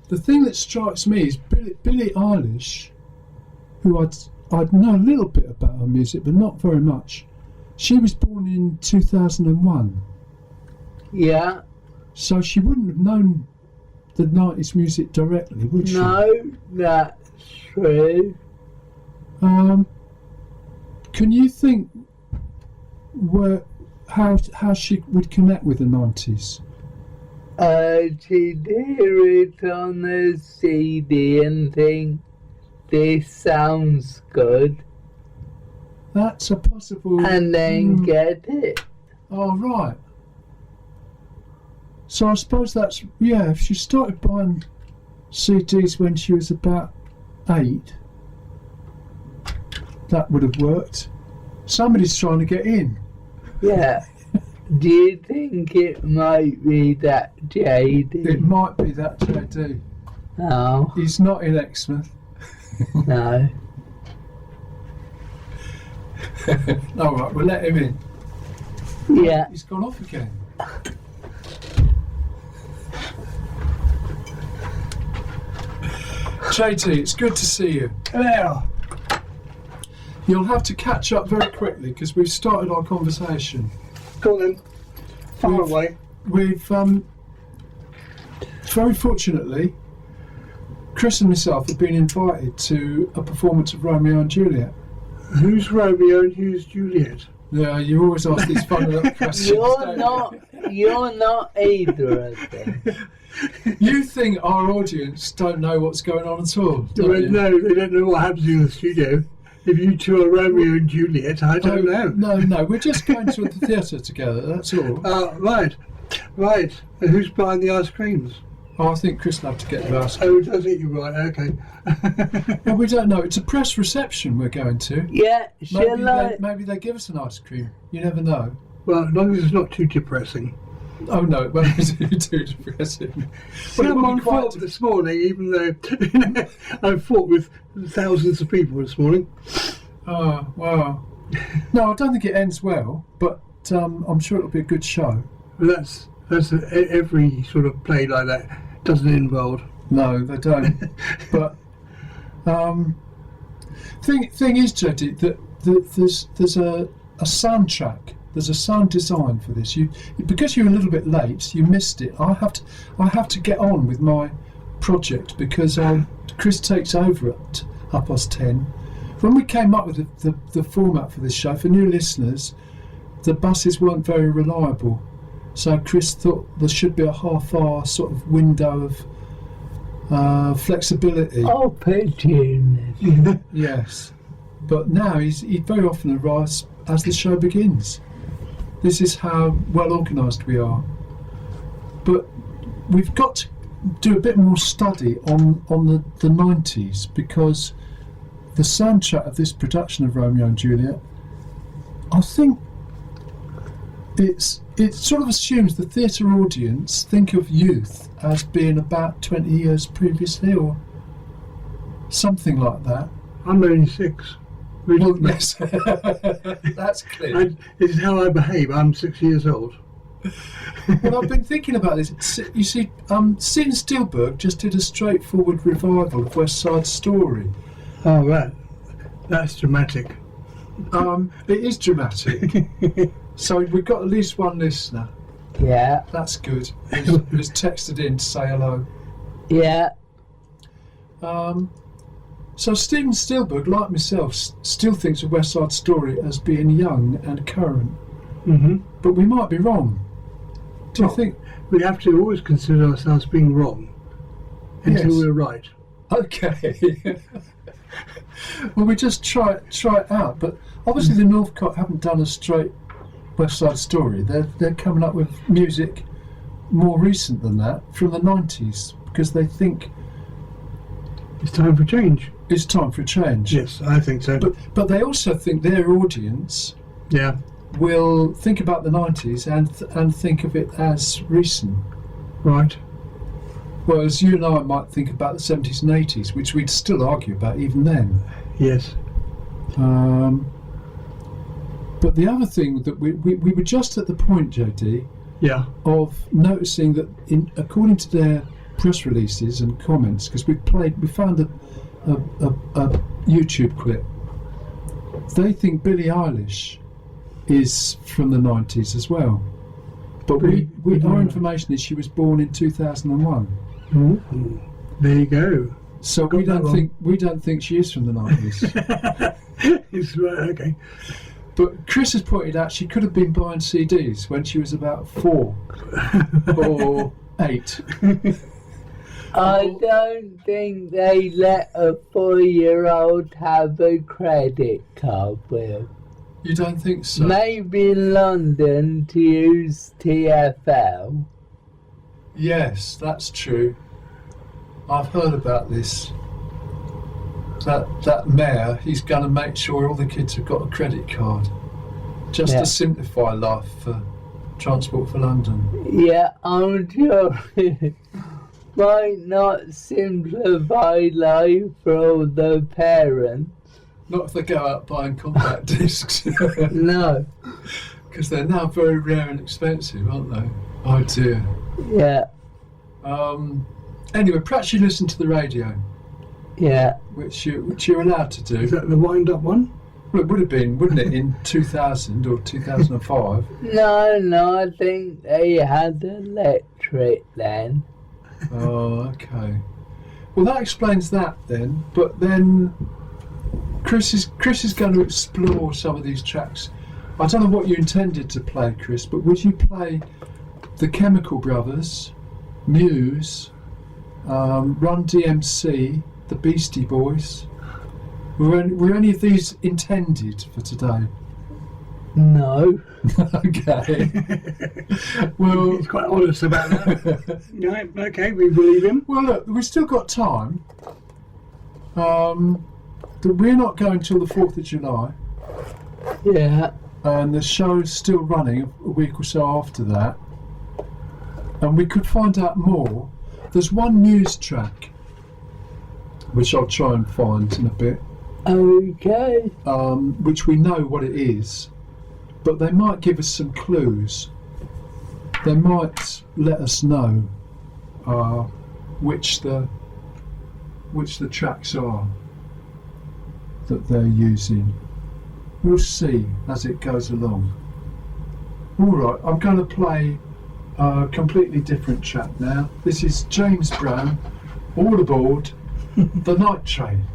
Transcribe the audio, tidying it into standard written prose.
the thing that strikes me is Billie Eilish, who I'd know a little bit about her music, but not very much. She was born in 2001. Yeah. So she wouldn't have known the 90s music directly, would she? No, that's true. Can you think how she would connect with the 90s? She'd hear it on the CD and think, this sounds good. That's a possible... And then get it. Oh, right. So I suppose that's... Yeah, if she started buying CDs when she was about 8, that would have worked. Somebody's trying to get in. Yeah. Do you think it might be that JD? It might be that JD. No. He's not in Exmouth. No. All right, we'll let him in. Yeah. He's gone off again. JT, it's good to see you. Hello. You'll have to catch up very quickly because we've started our conversation. Go on then. Far away. We've very fortunately, Chris and myself have been invited to a performance of Romeo and Juliet. Who's Romeo and who's Juliet? Yeah, you always ask these fun little questions. You're not either of them. You think our audience don't know what's going on at all, don't you? No, they don't know what happens in the studio. If you two are Romeo and Juliet, I don't know. No, we're just going to the theatre together, that's all. Right. And who's buying the ice creams? Oh, I think Chris will have to get the ice cream. Oh, does it? You're right, okay. Well, we don't know. It's a press reception we're going to. Yeah, Maybe they give us an ice cream. You never know. Well, as long as it's not too depressing. Oh no, it won't be too depressing. Someone fought this morning, even though I fought with thousands of people this morning. Oh, wow. No, I don't think it ends well, but I'm sure it'll be a good show. That's every sort of play like that doesn't involve. No, they don't. But thing is, Jody, that there's a soundtrack. There's a sound design for this. Because you're a little bit late, you missed it. I have to get on with my project because Chris takes over at 10:30. When we came up with the format for this show, for new listeners, the buses weren't very reliable. So Chris thought there should be a half-hour sort of window of flexibility. Oh, opportunity. Yes. But now he very often arrives as the show begins. This is how well organised we are. But we've got to do a bit more study on the 90s because the soundtrack of this production of Romeo and Juliet, I think it sort of assumes the theatre audience think of youth as being about 20 years previously or something like that. I'm only 6. Well, yes. That's clear. This is how I behave. I'm 6 years old. Well, I've been thinking about this. You see, Steven Spielberg just did a straightforward revival of West Side Story. Oh, right. That's dramatic. It is dramatic. So we've got at least one listener. Yeah. That's good. Who's texted in to say hello. Yeah. So Steven Spielberg, like myself, still thinks of West Side Story as being young and current. Mm-hmm. But we might be wrong. Do you think? We have to always consider ourselves being wrong until we're right. Okay. Well, we just try it out. But obviously the Northcott haven't done a straight West Side Story. They're coming up with music more recent than that, from the 90s, because they think it's time for change. It's time for a change. Yes, I think so. But they also think their audience will think about the 90s and think of it as recent. Right. Whereas you and I might think about the 70s and 80s, which we'd still argue about even then. Yes. But the other thing that we were just at the point, JD, of noticing that according to their press releases and comments, because we found a YouTube clip. They think Billie Eilish is from the 90s as well, but our information is she was born in 2001. Ooh, there you go. So we don't think she is from the 90s. It's right, okay. But Chris has pointed out she could have been buying CDs when she was about 4 or 8. I don't think they let a 4-year-old have a credit card, Will. You don't think so? Maybe in London to use TFL. Yes, that's true. I've heard about this. That mayor, he's going to make sure all the kids have got a credit card, just to simplify life for Transport for London. Yeah, I'm sure it might not simplify life for all the parents. Not if they go out buying compact discs. No. Because they're now very rare and expensive, aren't they? Oh dear. Yeah. Anyway, perhaps you listen to the radio. Yeah. Which you're allowed to do. Is that the wind-up one? Well, it would have been, wouldn't it, in 2000 or 2005? No, I think they had electric then. Oh, okay. Well, that explains that then. But then Chris is going to explore some of these tracks. I don't know what you intended to play, Chris, but would you play the Chemical Brothers, Muse, Run DMC, the Beastie Boys? Were any of these intended for today? No. Okay. Well, he's quite honest about that. Right, okay, we believe him. Well, look, we've still got time. We're not going till the 4th of July. Yeah. And the show's still running a week or so after that. And we could find out more. There's one Muse track, which I'll try and find in a bit. Okay. Which we know what it is, but they might give us some clues. They might let us know which the tracks are that they're using. We'll see as it goes along. All right, I'm going to play a completely different track now. This is James Brown, All Aboard the Night Train.